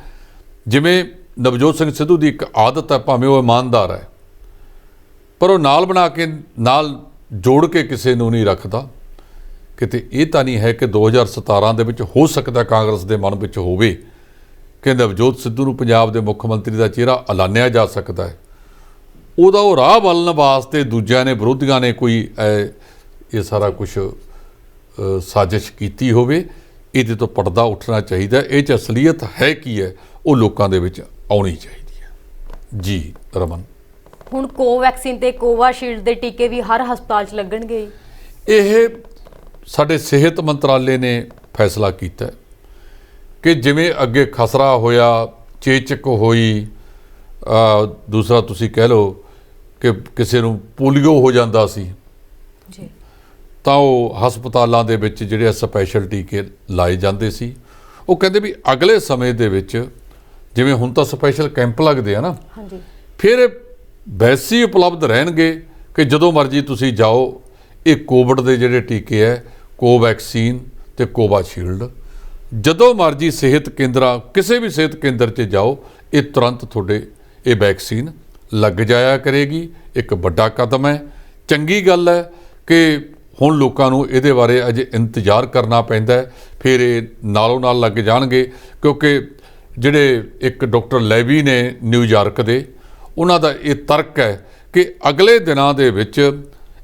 ਜਿਵੇਂ ਨਵਜੋਤ ਸਿੰਘ ਸਿੱਧੂ ਦੀ ਇੱਕ ਆਦਤ ਹੈ, ਭਾਵੇਂ ਉਹ ਇਮਾਨਦਾਰ ਹੈ, ਪਰ ਉਹ ਨਾਲ ਬਣਾ ਕੇ, ਨਾਲ ਜੋੜ ਕੇ ਕਿਸੇ ਨੂੰ ਨਹੀਂ ਰੱਖਦਾ। ਕਿਤੇ ਇਹ ਤਾਂ ਨਹੀਂ ਹੈ ਕਿ 2017 ਦੇ ਵਿੱਚ ਹੋ ਸਕਦਾ ਕਾਂਗਰਸ ਦੇ ਮਨ ਵਿੱਚ ਹੋਵੇ ਕਿ ਨਵਜੋਤ ਸਿੱਧੂ ਨੂੰ ਪੰਜਾਬ ਦੇ ਮੁੱਖ ਮੰਤਰੀ ਦਾ ਚਿਹਰਾ ਐਲਾਨਿਆ ਜਾ ਸਕਦਾ ਹੈ। ਉਹਦਾ ਉਹ ਰਾਹ ਬਲਣ ਵਾਸਤੇ ਦੂਜਿਆਂ ਨੇ, ਵਿਰੋਧੀਆਂ ਨੇ ਕੋਈ ਇਹ ਸਾਰਾ ਕੁਝ ਸਾਜ਼ਿਸ਼ ਕੀਤੀ ਹੋਵੇ। ਇਹਦੇ ਤੋਂ ਪਰਦਾ ਉੱਠਣਾ ਚਾਹੀਦਾ। ਇਹ 'ਚ ਅਸਲੀਅਤ ਹੈ ਕੀ ਹੈ, ਉਹ ਲੋਕਾਂ ਦੇ ਵਿੱਚ ਆਉਣੀ ਚਾਹੀਦੀ ਹੈ। ਜੀ ਰਮਨ, ਹੁਣ ਕੋਵੈਕਸਿਨ ਤੇ ਕੋਵਾਸ਼ੀਲਡ ਦੇ ਟੀਕੇ ਵੀ ਹਰ ਹਸਪਤਾਲ 'ਚ ਲੱਗਣਗੇ। ਇਹ ਸਾਡੇ ਸਿਹਤ ਮੰਤਰਾਲੇ ਨੇ ਫੈਸਲਾ ਕੀਤਾ ਕਿ ਜਿਵੇਂ ਅੱਗੇ ਖਸਰਾ ਹੋਇਆ, ਚੇਚਕ ਹੋਈ, ਦੂਸਰਾ ਤੁਸੀਂ ਕਹਿ ਲਓ ਕਿ ਕਿਸੇ ਨੂੰ ਪੋਲੀਓ ਹੋ ਜਾਂਦਾ ਸੀ ਜੀ, ਤਾਂ ਉਹ ਹਸਪਤਾਲਾਂ ਦੇ ਵਿੱਚ ਜਿਹੜੇ ਸਪੈਸ਼ਲ ਟੀਕੇ ਲਾਏ ਜਾਂਦੇ ਸੀ। ਉਹ ਕਹਿੰਦੇ ਵੀ ਅਗਲੇ ਸਮੇਂ ਦੇ ਵਿੱਚ, ਜਿਵੇਂ ਹੁਣ ਤਾਂ ਸਪੈਸ਼ਲ ਕੈਂਪ ਲੱਗਦੇ ਆ ਨਾ, ਹਾਂਜੀ, ਫਿਰ ਵੈਸੇ ਹੀ ਉਪਲਬਧ ਰਹਿਣਗੇ ਕਿ ਜਦੋਂ ਮਰਜ਼ੀ ਤੁਸੀਂ ਜਾਓ। ਇਹ ਕੋਵਿਡ ਦੇ ਜਿਹੜੇ ਟੀਕੇ ਹੈ, ਕੋਵੈਕਸੀਨ ਤੇ ਕੋਵਾਸ਼ੀਲਡ, ਜਦੋਂ ਮਰਜ਼ੀ ਸਿਹਤ ਕੇਂਦਰਾਂ, ਕਿਸੇ ਵੀ ਸਿਹਤ ਕੇਂਦਰ 'ਚ ਜਾਓ, ਇਹ ਤੁਰੰਤ ਤੁਹਾਡੇ ਇਹ ਵੈਕਸੀਨ ਲੱਗ ਜਾਇਆ ਕਰੇਗੀ। ਇੱਕ ਵੱਡਾ ਕਦਮ ਹੈ, ਚੰਗੀ ਗੱਲ ਹੈ ਕਿ ਹੁਣ ਲੋਕਾਂ ਨੂੰ ਇਹਦੇ ਬਾਰੇ ਅਜੇ ਇੰਤਜ਼ਾਰ ਕਰਨਾ ਪੈਂਦਾ ਹੈ, ਫਿਰ ਇਹ ਨਾਲੋਂ ਨਾਲ ਲੱਗ ਜਾਣਗੇ। ਕਿਉਂਕਿ ਜਿਹੜੇ ਇੱਕ ਡਾਕਟਰ ਲੈਵੀ ਨੇ ਨਿਊਯਾਰਕ ਦੇ, ਉਹਨਾਂ ਦਾ ਇਹ ਤਰਕ ਹੈ ਕਿ ਅਗਲੇ ਦਿਨਾਂ ਦੇ ਵਿੱਚ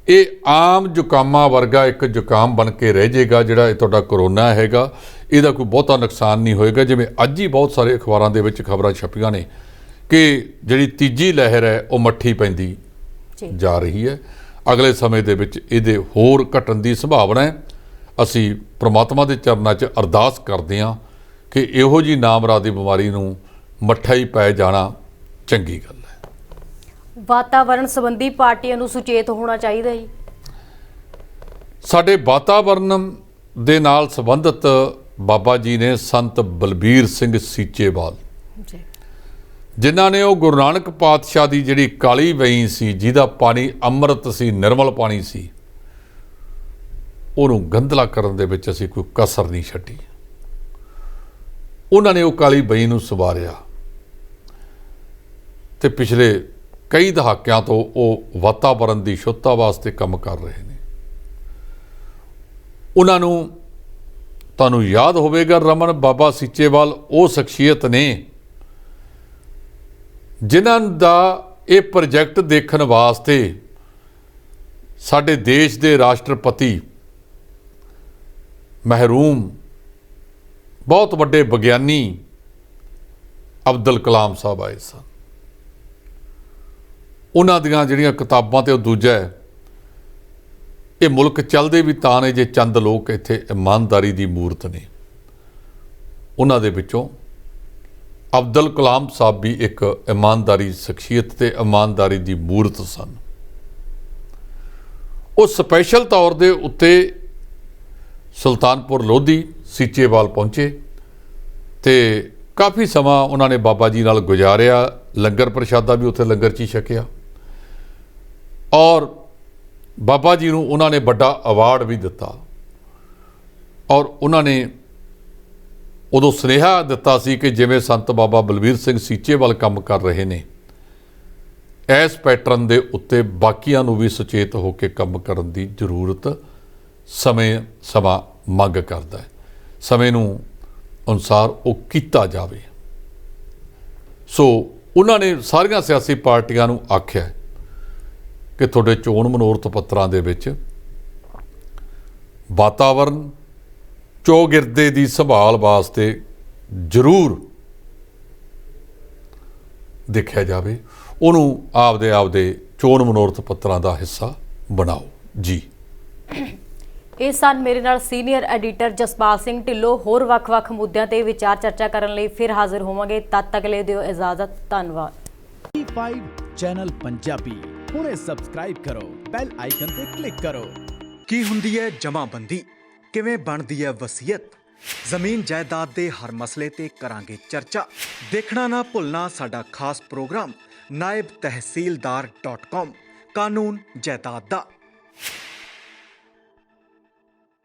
ਇਹ ਆਮ ਜ਼ੁਕਾਮਾਂ ਵਰਗਾ ਇੱਕ ਜ਼ੁਕਾਮ ਬਣ ਕੇ ਰਹਿ ਜਾਏਗਾ। ਜਿਹੜਾ ਇਹ ਤੁਹਾਡਾ ਕਰੋਨਾ ਹੈਗਾ, ਇਹਦਾ ਕੋਈ ਬਹੁਤਾ ਨੁਕਸਾਨ ਨਹੀਂ ਹੋਏਗਾ। ਜਿਵੇਂ ਅੱਜ ਹੀ ਬਹੁਤ ਸਾਰੇ ਅਖਬਾਰਾਂ ਦੇ ਵਿੱਚ ਖਬਰਾਂ ਛਪੀਆਂ ਨੇ ਕਿ ਜਿਹੜੀ ਤੀਜੀ ਲਹਿਰ ਹੈ ਉਹ ਮੱਠੀ ਪੈਂਦੀ ਜਾ ਰਹੀ ਹੈ। ਅਗਲੇ ਸਮੇਂ ਦੇ ਵਿੱਚ ਇਹਦੇ ਹੋਰ ਘਟਣ ਦੀ ਸੰਭਾਵਨਾ ਹੈ। ਅਸੀਂ ਪ੍ਰਮਾਤਮਾ ਦੇ ਚਰਨਾਂ 'ਚ ਅਰਦਾਸ ਕਰਦੇ ਹਾਂ ਕਿ ਇਹੋ ਜਿਹੀ ਨਾਮਰਾਦੀ ਬਿਮਾਰੀ ਨੂੰ ਮੱਠਾ ਹੀ ਪੈ ਜਾਣਾ ਚੰਗੀ ਗੱਲ ਹੈ। ਵਾਤਾਵਰਣ ਸੰਬੰਧੀ ਪਾਰਟੀਆਂ ਨੂੰ ਸੁਚੇਤ ਹੋਣਾ ਚਾਹੀਦਾ ਜੀ। ਸਾਡੇ ਵਾਤਾਵਰਣ ਦੇ ਨਾਲ ਸੰਬੰਧਿਤ ਬਾਬਾ ਜੀ ਨੇ ਸੰਤ ਬਲਬੀਰ ਸਿੰਘ ਸੀਚੇਵਾਲ ਜੀ, ਜਿਨ੍ਹਾਂ ਨੇ ਉਹ ਗੁਰੂ ਨਾਨਕ ਪਾਤਸ਼ਾਹ ਦੀ ਜਿਹੜੀ ਕਾਲੀ ਵਈ ਸੀ, ਜਿਹਦਾ ਪਾਣੀ ਅੰਮ੍ਰਿਤ ਸੀ, ਨਿਰਮਲ ਪਾਣੀ ਸੀ, ਉਹਨੂੰ ਗੰਧਲਾ ਕਰਨ ਦੇ ਵਿੱਚ ਅਸੀਂ ਕੋਈ ਕਸਰ ਨਹੀਂ ਛੱਡੀ। ਉਹਨਾਂ ਨੇ ਉਹ ਕਾਲੀ ਵਈ ਨੂੰ ਸਵਾਰਿਆ ਤੇ ਪਿਛਲੇ ਕਈ ਦਹਾਕਿਆਂ ਤੋਂ ਉਹ ਵਾਤਾਵਰਣ ਦੀ ਸ਼ੁੱਧਤਾ ਵਾਸਤੇ ਕੰਮ ਕਰ ਰਹੇ ਨੇ। ਉਹਨਾਂ ਨੂੰ ਤੁਹਾਨੂੰ ਯਾਦ ਹੋਵੇਗਾ, ਰਮਨ ਬਾਬਾ ਸੀਚੇਵਾਲ ਉਹ ਸ਼ਖਸੀਅਤ ਨੇ ਜਿਨ੍ਹਾਂ ਦਾ ਇਹ ਪ੍ਰੋਜੈਕਟ ਦੇਖਣ ਵਾਸਤੇ ਸਾਡੇ ਦੇਸ਼ ਦੇ ਰਾਸ਼ਟਰਪਤੀ ਮਹਿਰੂਮ ਬਹੁਤ ਵੱਡੇ ਵਿਗਿਆਨੀ ਅਬਦੁਲ ਕਲਾਮ ਸਾਹਿਬ ਆਏ ਸਨ। ਉਹਨਾਂ ਦੀਆਂ ਜਿਹੜੀਆਂ ਕਿਤਾਬਾਂ ਤੇ ਉਹ ਦੂਜਾ ਹੈ, ਇਹ ਮੁਲਕ ਚੱਲਦੇ ਵੀ ਤਾਂ ਨੇ ਜੇ ਚੰਦ ਲੋਕ ਇੱਥੇ ਇਮਾਨਦਾਰੀ ਦੀ ਮੂਰਤ ਨੇ। ਉਹਨਾਂ ਦੇ ਵਿੱਚੋਂ ਅਬਦੁਲ ਕਲਾਮ ਸਾਹਿਬ ਵੀ ਇੱਕ ਇਮਾਨਦਾਰੀ ਸ਼ਖਸੀਅਤ ਤੇ ਇਮਾਨਦਾਰੀ ਦੀ ਮੂਰਤ ਸਨ। ਉਹ ਸਪੈਸ਼ਲ ਤੌਰ ਦੇ ਉੱਤੇ ਸੁਲਤਾਨਪੁਰ ਲੋਧੀ ਸੀਚੇਵਾਲ ਪਹੁੰਚੇ ਤੇ ਕਾਫੀ ਸਮਾਂ ਉਹਨਾਂ ਨੇ ਬਾਬਾ ਜੀ ਨਾਲ ਗੁਜ਼ਾਰਿਆ। ਲੰਗਰ ਪ੍ਰਸ਼ਾਦਾ ਵੀ ਉੱਥੇ ਲੰਗਰ 'ਚ ਹੀ ਛਕਿਆ ਔਰ ਬਾਬਾ ਜੀ ਨੂੰ ਉਹਨਾਂ ਨੇ ਵੱਡਾ ਅਵਾਰਡ ਵੀ ਦਿੱਤਾ। ਔਰ ਉਹਨਾਂ ਨੇ ਉਦੋਂ ਸੁਨੇਹਾ ਦਿੱਤਾ ਸੀ ਕਿ ਜਿਵੇਂ ਸੰਤ ਬਾਬਾ ਬਲਬੀਰ ਸਿੰਘ ਸੀਚੇਵਾਲ ਕੰਮ ਕਰ ਰਹੇ ਨੇ, ਇਸ ਪੈਟਰਨ ਦੇ ਉੱਤੇ ਬਾਕੀਆਂ ਨੂੰ ਵੀ ਸੁਚੇਤ ਹੋ ਕੇ ਕੰਮ ਕਰਨ ਦੀ ਜ਼ਰੂਰਤ ਸਮਾਂ ਮੰਗ ਕਰਦਾ ਹੈ। ਸਮੇਂ ਨੂੰ ਅਨੁਸਾਰ ਉਹ ਕੀਤਾ ਜਾਵੇ। ਸੋ ਉਹਨਾਂ ਨੇ ਸਾਰੀਆਂ ਸਿਆਸੀ ਪਾਰਟੀਆਂ ਨੂੰ ਆਖਿਆ ਕਿ ਤੁਹਾਡੇ ਚੋਣ ਮਨੋਰਥ ਪੱਤਰਾਂ ਦੇ ਵਿੱਚ ਵਾਤਾਵਰਨ ਚੌਗਿਰਦੇ ਦੀ ਸੰਭਾਲ ਵਾਸਤੇ ਜ਼ਰੂਰ ਦੇਖਿਆ ਜਾਵੇ। ਉਹਨੂੰ ਆਪਦੇ ਚੋਣ ਮਨੋਰਥ ਪੱਤਰਾਂ ਦਾ ਹਿੱਸਾ ਬਣਾਓ ਜੀ। ਇਹ ਸਨ ਮੇਰੇ ਨਾਲ ਸੀਨੀਅਰ ਐਡੀਟਰ ਜਸਪਾਲ ਸਿੰਘ ਢਿੱਲੋਂ। ਹੋਰ ਵੱਖ-ਵੱਖ ਮੁੱਦਿਆਂ ਤੇ ਵਿਚਾਰ ਚਰਚਾ ਕਰਨ ਲਈ ਫਿਰ ਹਾਜ਼ਰ ਹੋਵਾਂਗੇ। ਤਦ ਤੱਕ ਲਈ ਦਿਓ ਇਜਾਜ਼ਤ। ਧੰਨਵਾਦ। T5 ਚੈਨਲ ਪੰਜਾਬੀ ਹੁਣੇ ਸਬਸਕ੍ਰਾਈਬ ਕਰੋ, ਬੈਲ ਆਈਕਨ ਤੇ ਕਲਿੱਕ ਕਰੋ। ਕੀ ਹੁੰਦੀ ਹੈ ਜਮ੍ਹਾਂਬੰਦੀ, ਕਿਵੇਂ ਬਣਦੀ ਹੈ ਵਸੀਅਤ, ਜ਼ਮੀਨ ਜਾਇਦਾਦ ਦੇ ਹਰ ਮਸਲੇ ਤੇ ਕਰਾਂਗੇ ਚਰਚਾ। ਦੇਖਣਾ ਨਾ ਭੁੱਲਣਾ ਸਾਡਾ ਖਾਸ ਪ੍ਰੋਗਰਾਮ naibtehsildar.com ਕਾਨੂੰਨ ਜਾਇਦਾਦ ਦਾ।